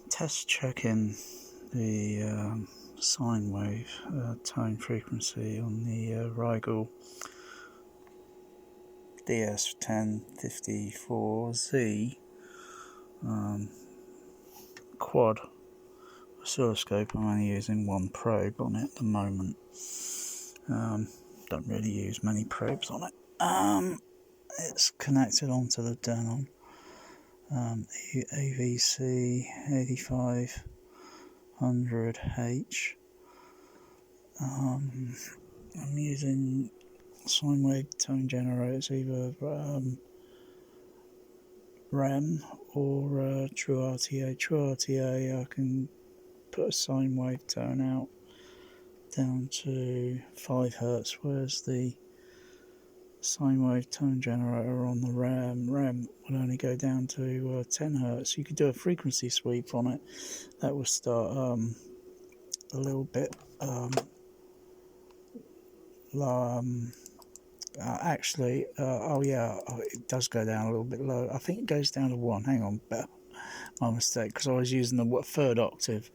Test checking the sine wave tone frequency on the Rigol DS1054z quad oscilloscope. I'm only using one probe on it at the moment. Don't really use many probes on it. It's connected onto the Denon AVC 8500H. I'm using sine wave tone generators, either REM or true RTA. True RTA, I can put a sine wave tone out down to 5 Hz, whereas the sine wave tone generator on the REM would only go down to 10 Hz. You could do a frequency sweep on it. That will start a little bit actually, oh yeah, it does go down a little bit low. I think it goes down to 1. Hang on, my mistake, because I was using the third octave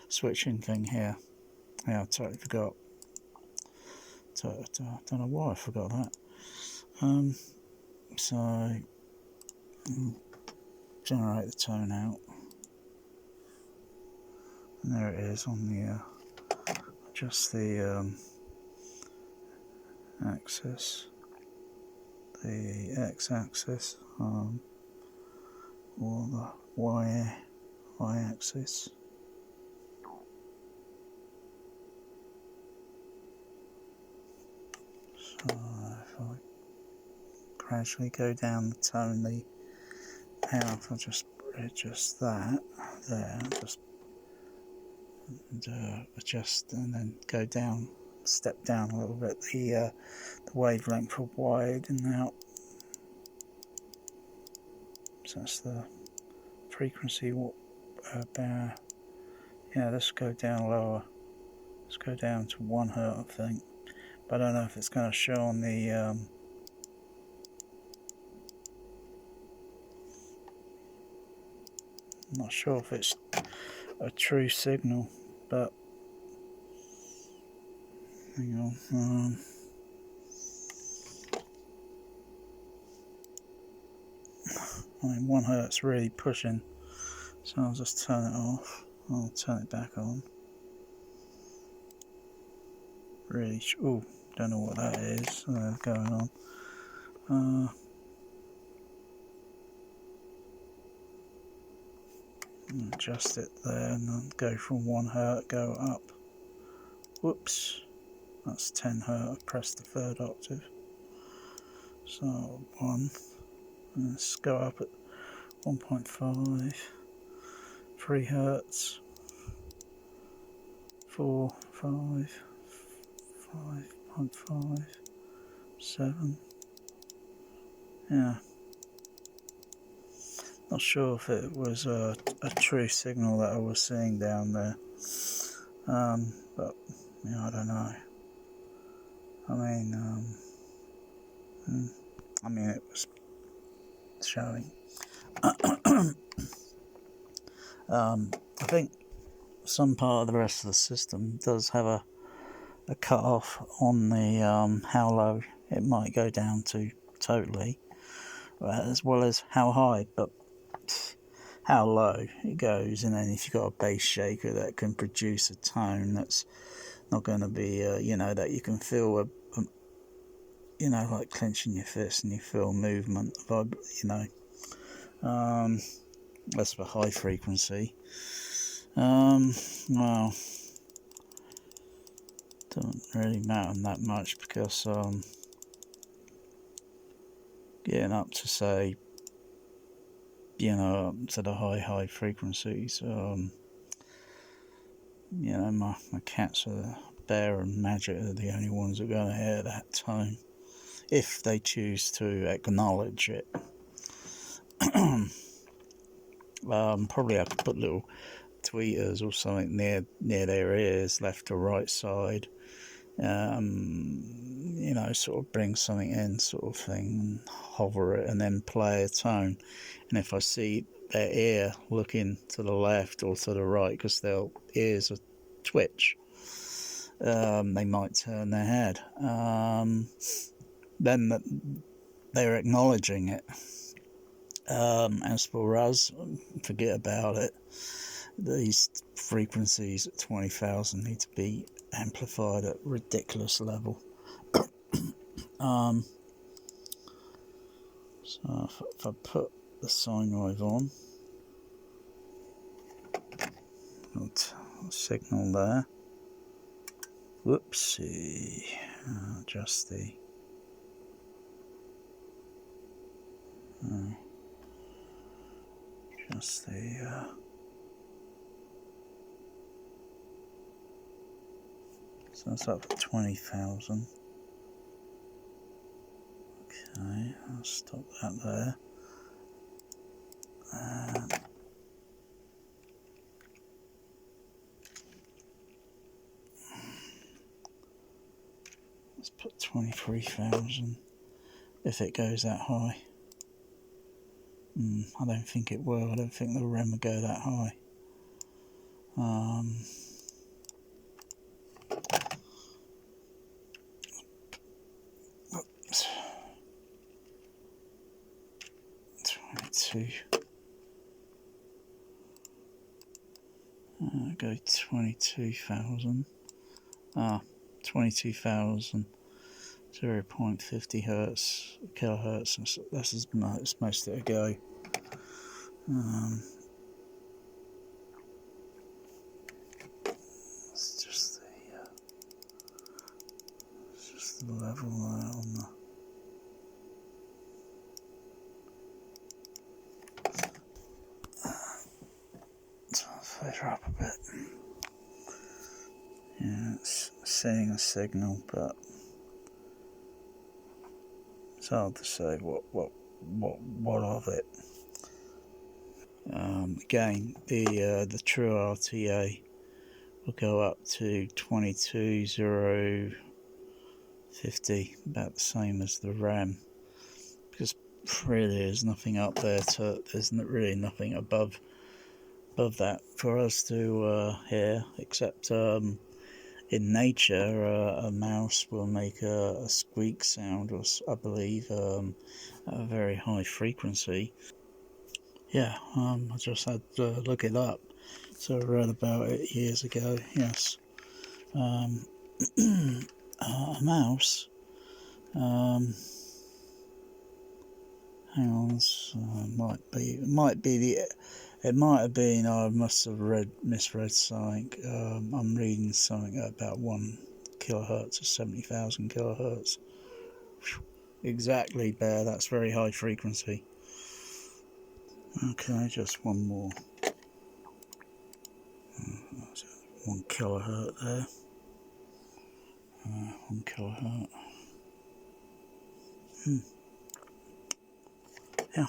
switching thing here. Yeah, I totally forgot. Don't know why I forgot that. So generate the tone out, and there it is on the just the axis, the x-axis, or the y-axis. So if I gradually go down the tone, the out, I'll just adjust that there, just adjust, and then go down, step down a little bit. The wavelength will widen out. So that's the frequency. Yeah, let's go down lower. Let's go down to 1 Hz, I think. But I don't know if it's going to show on the I'm not sure if it's a true signal, but hang on. I mean, 1 Hz really pushing, so I'll just turn it off. I'll turn it back on. Really, oh, don't know what that is going on. Adjust it there, and then go from 1 Hz, go up. Whoops, that's 10 Hz. I pressed the third octave. So 1, and let's go up at 1.5, 3 Hz, 4, 5, 5.5, 7. Yeah. Not sure if it was a true signal that I was seeing down there, but yeah, I don't know. I mean, it was showing. I think some part of the rest of the system does have a cut off on the how low it might go down to totally, as well as how high, but how low it goes. And then if you've got a bass shaker that can produce a tone that's not going to be that you can feel like clenching your fist and you feel movement, that's for high frequency. Well, doesn't really matter that much, because getting up to, say, up to the high frequencies, my cats are Bear and Magic are the only ones that are going to hear that tone, if they choose to acknowledge it. Probably have to put little tweeters or something near their ears, left or right side, sort of bring something in, sort of thing, and hover it and then play a tone. And if I see their ear looking to the left or to the right, because their ears are twitch. They might turn their head. Then they're acknowledging it. As for us, forget about it. These frequencies at 20,000 need to be amplified at ridiculous level. So if I put the sine wave on, signal there. Whoopsie. Just the so that's up at 20,000. Okay, I'll stop that there. Let's put 23,000 if it goes that high. I don't think it will. I don't think the REM will go that high. 22. Go 22,000. 22,000. 0.50 hertz, kilohertz. That's as most it'll go. It's just the level there on the. Further up a bit. Yeah, it's seeing a signal, but it's hard to say what of it. Again, the true RTA will go up to 22,050, about the same as the RAM, because really there's nothing up there there's really nothing above that for us to hear, except in nature a mouse will make a squeak sound, or I believe at a very high frequency. Yeah, I just had to look it up, so I read about it years ago. Yes, a mouse. Hang on, it might have been. I must have misread something. I'm reading something about 1 kilohertz or 70,000 kilohertz. Exactly, Bear. That's very high frequency. Okay, just one more. 1 kilohertz there. 1 kilohertz. Yeah.